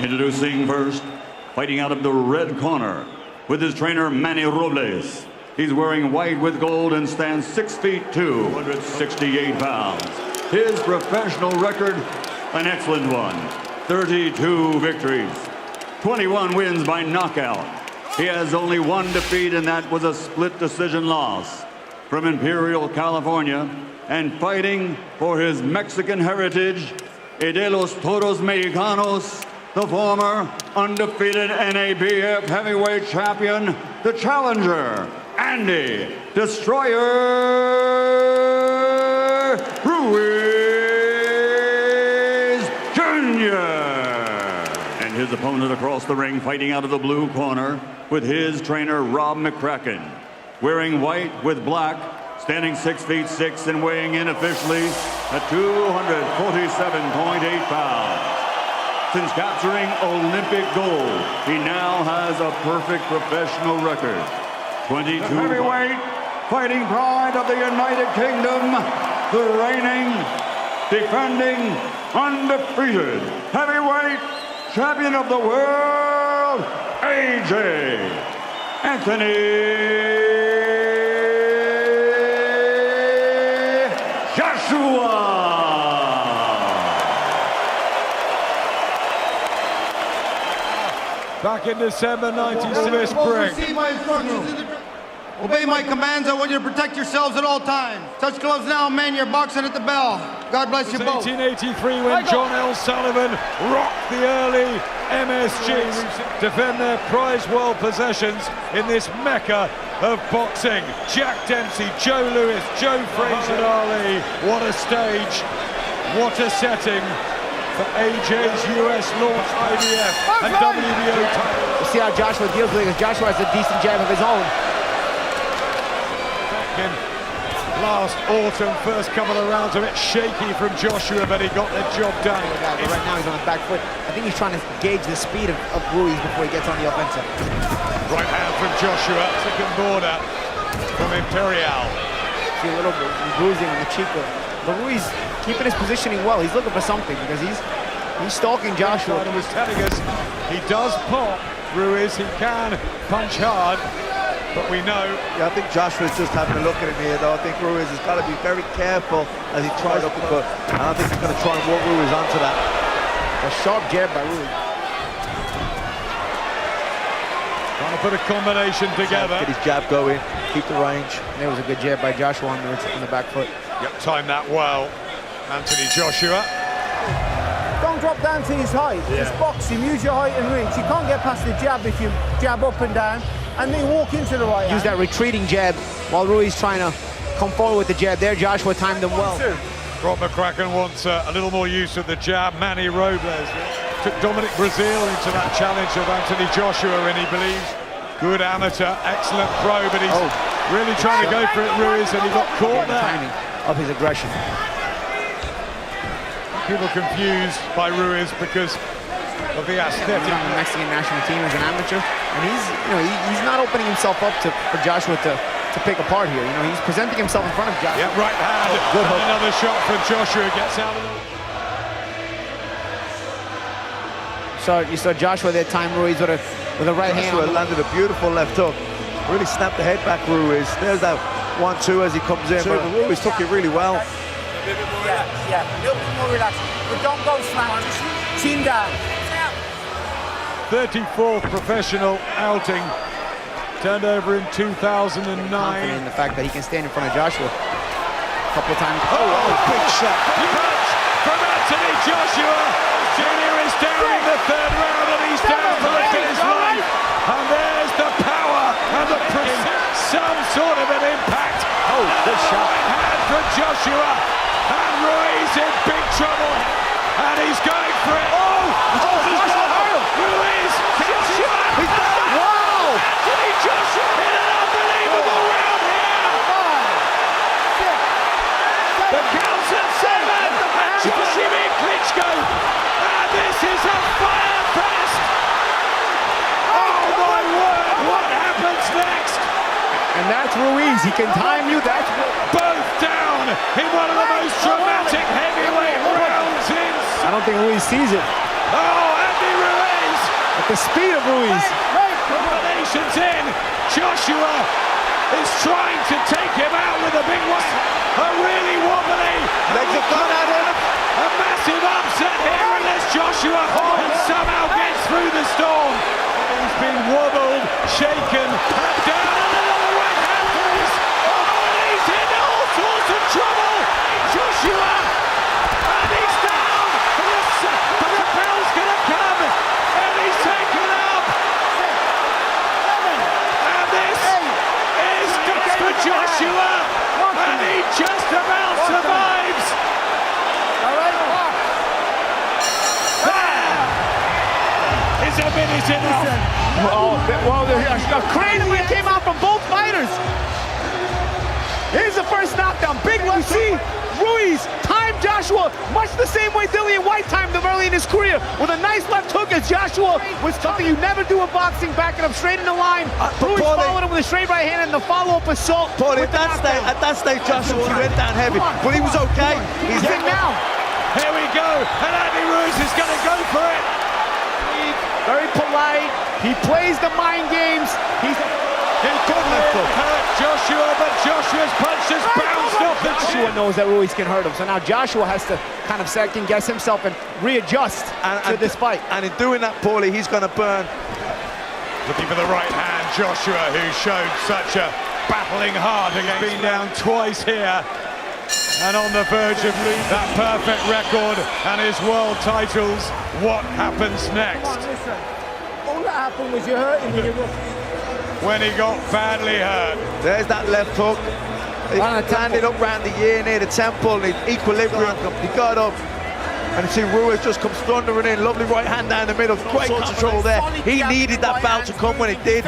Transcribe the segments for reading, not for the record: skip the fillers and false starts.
Introducing first, fighting out of the red corner, with his trainer Manny Robles. He's wearing white with gold and stands 6 feet 268 pounds. His professional record, an excellent one. 32 victories, 21 wins by knockout. He has only one defeat, and that was a split decision loss. From Imperial, California, and fighting for his Mexican heritage, de los Toros Mexicanos, the former undefeated NABF heavyweight champion, the challenger, Andy Destroyer Ruiz Jr. And his opponent across the ring, fighting out of the blue corner, with his trainer Rob McCracken, wearing white with black, standing 6 feet 6 and weighing in officially at 247.8 pounds. Since capturing Olympic gold, he now has a perfect professional record. 22 the heavyweight, fighting pride of the United Kingdom, the reigning, defending, undefeated heavyweight champion of the world, AJ Anthony Joshua. Back in December 96 spring. Obey my commands. I want you to protect yourselves at all times. Touch gloves now, men. You're boxing at the bell. God bless you both. 1883 when John L. Sullivan rocked the early MSGs, defend their prized world possessions in this mecca of boxing. Jack Dempsey, Joe Louis, Joe Frazier Ali. What a stage, what a setting for AJ's US launch IBF and WBO title. We'll see how Joshua deals with it, because Joshua has a decent jab of his own. Back in last autumn, first couple of rounds a bit shaky from Joshua, but he got the job done. But right now he's on his back foot. I think he's trying to gauge the speed of Ruiz before he gets on the offensive. Right hand from Joshua, second border from Imperial. See a little bit bruising on the cheek, but Ruiz keeping his positioning well. He's looking for something, because he's stalking Joshua. He was telling us he does pop Ruiz, he can punch hard, but we know. Yeah, I think Joshua's just having a look at him here, though. I think Ruiz has got to be very careful as he tries to cut, and I think he's going to try and walk Ruiz onto that. A sharp jab by Ruiz. Trying to put a combination together. Get his jab going, keep the range. There was a good jab by Joshua on the back foot. Yep, timed that well, Anthony Joshua. Don't drop down to his height. Yeah. Just box him, use your height and reach. You can't get past the jab if you jab up and down and then walk into the right Use hand. that retreating jab while Ruiz trying to come forward with the jab there. Joshua timed him well. Rob McCracken wants a little more use of the jab. Manny Robles took Dominic Brazil into that challenge of Anthony Joshua, and he believes good amateur, excellent pro, but he's really trying to go for it, Ruiz, and he got caught there. Timing of his aggression. People confused by Ruiz because of the aesthetic. He's on the Mexican national team as an amateur, and he's not opening himself up for Joshua to pick apart here. He's presenting himself in front of Joshua. Yeah, right hand. Good hook. Another shot from Joshua, gets out of the... So you saw Joshua there time Ruiz with a right hand. Joshua landed a beautiful left hook. Really snapped the head back, Ruiz. There's that 1-2 as he comes in, but Ruiz took it really well. Yeah, a little bit more relaxed. But don't go flat. Chin down. 34th professional outing, turned over in 2009. Confident in the fact that he can stand in front of Joshua a couple of times. Oh, big shot. Punch from Anthony Joshua. Junior is down in the third round, and he's down for the rest of his life. And there's the power and the some sort of an impact. Oh, good shot. Hand from Joshua, and Ruiz in big trouble, and he's going for it. Ruiz, Joshua, Wow! Anthony Joshua hit an unbelievable round here. The count's at 7, and Joshua Klitschko, and this is a fire fest. Oh my word, what happens next? And that's Ruiz. He can time you. That's Both down in one of the most dramatic heavyweight rounds in... I don't think Ruiz sees it. Oh, Andy Ruiz! At the speed of Ruiz. Combinations in. Joshua is trying to take him out with a big one. A really wobbly. Legs have gone at him. A massive upset here unless Joshua Hall somehow gets through the storm. He's been wobbled, shaken, and down, and another right hand finish. Oh, and he's in all sorts of trouble. Joshua, and he's down. But the bell's gonna come, and he's taken up. And this is good for Joshua, and he just about survives. Is a minute enough? Well, a crazy one came out from both fighters. Here's the first knockdown. Big left. You see, Ruiz timed Joshua much the same way Dillian Whyte timed him early in his career, with a nice left hook as Joshua was something you never do in boxing, backing up straight in the line. Ruiz followed him with a straight right hand and the follow-up assault. Paulie, at that stage, Joshua went down heavy, but he was okay. He's in now. Here we go, and Andy Ruiz is going to go for it. Very polite. He plays the mind games. He couldn't hurt Joshua, but Joshua's punch just bounced off the chin. Joshua knows that Ruiz can hurt him, so now Joshua has to kind of second guess himself and readjust to this fight. And in doing that, Paulie, he's going to burn. Looking for the right hand, Joshua, who showed such a battling heart against. Been down twice here, and on the verge of losing that perfect record and his world titles. What happens next? Listen, all that happened was you hurt him when you were... When he got badly hurt. There's that left hook. He landed up round the ear near the temple, the equilibrium. He got up. And you see Ruiz just comes thundering in. Lovely right hand down the middle. Great control there. He needed that bout to come when it did.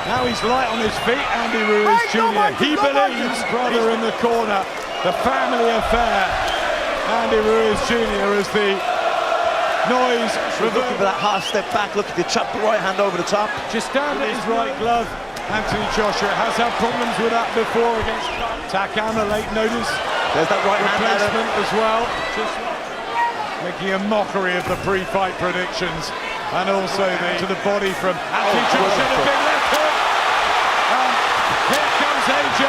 Now he's light on his feet, Andy Ruiz Jr. He believes brother in the corner. The family affair. Andy Ruiz Jr. as the noise. Looking for that half step back, looking to chop the right hand over the top. Just down at his right glove. Anthony Joshua has had problems with that before against Takam, a late notice. There's that right hand replacement as well. Just making a mockery of the pre-fight predictions. And also to the body from Anthony Joshua, the big left hook. And here comes AJ.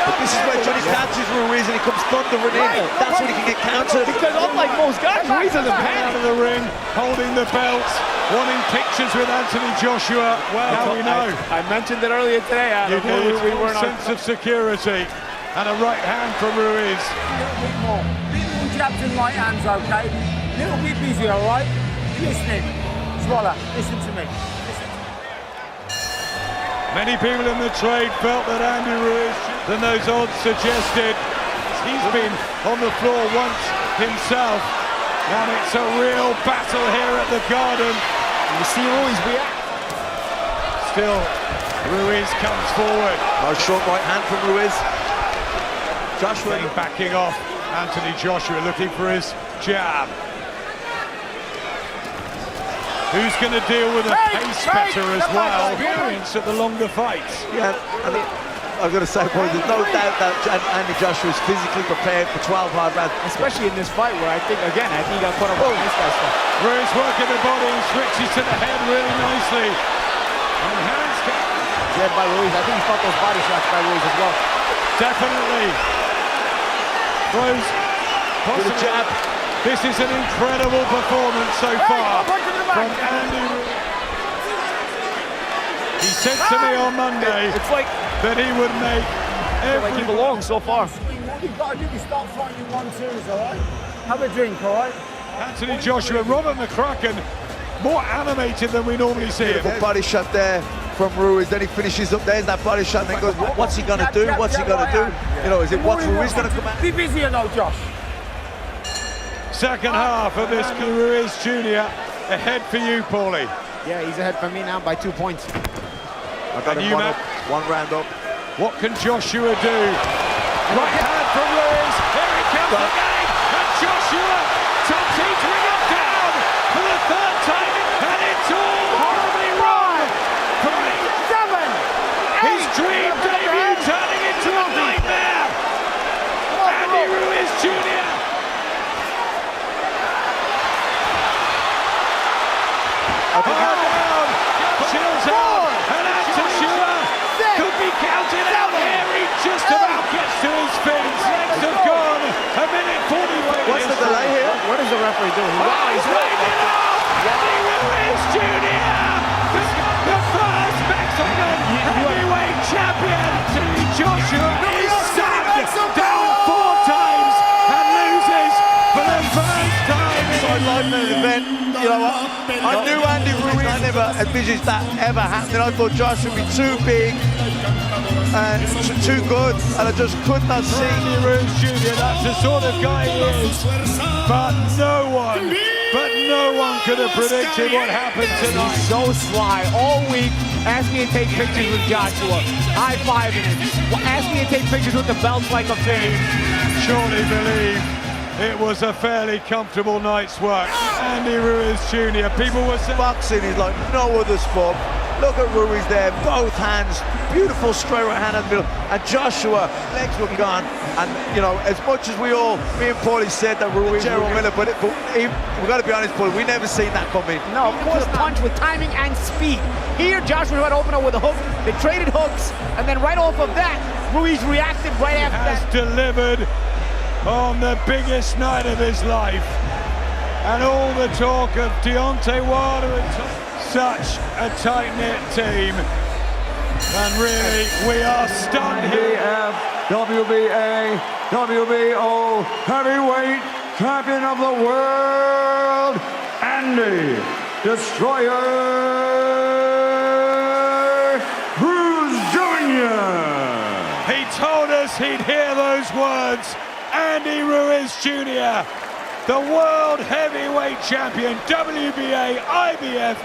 But this is where Johnny catches Ruiz and he comes thundering in. That's when he can get countered. Because unlike most guys, Ruiz doesn't Out panic. of the ring, holding the belts, wanting pictures with Anthony Joshua. Well, now we know. I mentioned it earlier today, Adam. You need We a weren't on. sense of security and a right hand from Ruiz. A little bit more. Little jabs and right hands, okay? Little bit busy, all right? Listening. Swallow, listen to me. Many people in the trade felt that Andy Ruiz, than those odds suggested. He's been on the floor once himself, and it's a real battle here at the Garden. You see Ruiz react. Still, Ruiz comes forward. Nice short right hand from Ruiz. Joshua Backing off. Anthony Joshua looking for his jab. Who's going to deal with a pace better as well? Experience at the longer fights. Yeah, and I've got to say, boys, there's no doubt that Andy Joshua is physically prepared for 12 hard rounds. Especially in this fight where I think he got put up on this guy's stuff. Ruiz working the body and switches to the head really nicely. And hands Yeah, by Ruiz. I think he felt those body shots by Ruiz as well. definitely. Throws With a jab. This is an incredible performance so far from Andy Ruiz. He said to me on Monday It's like that he would make he belongs so far. What you've got to do is start fighting 1-2s, all right? Have a drink, all right? Anthony Joshua, Robert McCracken, more animated than we normally see him. Beautiful body shot there from Ruiz. Then he finishes up. There's that body shot. And then goes, what's he going to do? What's he going to do? You know, is it what's Ruiz going to come out? Be busy or no, Josh? Second half of this Ruiz Jr. ahead for you, Paulie. Yeah, he's ahead for me now by 2 points. I got And him you, one Matt? up, one round up. What can Joshua do? Right hand from Ruiz. Here he comes again. And Joshua Tati's ring him down for the third time. And it's all horribly wrong. For his dream debut turning into a nightmare. Andy Ruiz Jr. they do? Wow, he's right. Andy Ruiz Jr., the first Mexican heavyweight champion. Joshua is stabbed down 4 times and loses for the first time. Sideline an event, you know what? I knew Andy Ruiz. I never envisaged that ever happening. I thought Josh would be too big and too good, and I just could not see. Andy Ruiz Jr., that's the sort of guy he is. But no one could have predicted what happened tonight. He's so sly. All week, asked me to take pictures with Joshua. High-fiving him. Asked me to take pictures with the belts like a fan. Surely believe it was a fairly comfortable night's work. Andy Ruiz Jr., people were saying... Boxing is like no other sport. Look at Ruiz there, both hands, beautiful straight right hand in the middle, and Joshua, legs were gone, and you know, as much as me and Paulie said that Ruiz, Gerald Miller, but we've got to be honest, Paulie, we never seen that coming. No, of course, punch with timing and speed. Here, Joshua tried to open up with a hook. They traded hooks, and then right off of that, Ruiz reacted right after has that. Delivered on the biggest night of his life, and all the talk of Deontay Wilder and such a tight-knit team, and really we are stunned here. WBA, WBO heavyweight champion of the world, Andy Destroyer Ruiz Jr. He told us he'd hear those words. Andy Ruiz Jr., the world heavyweight champion, WBA, IBF,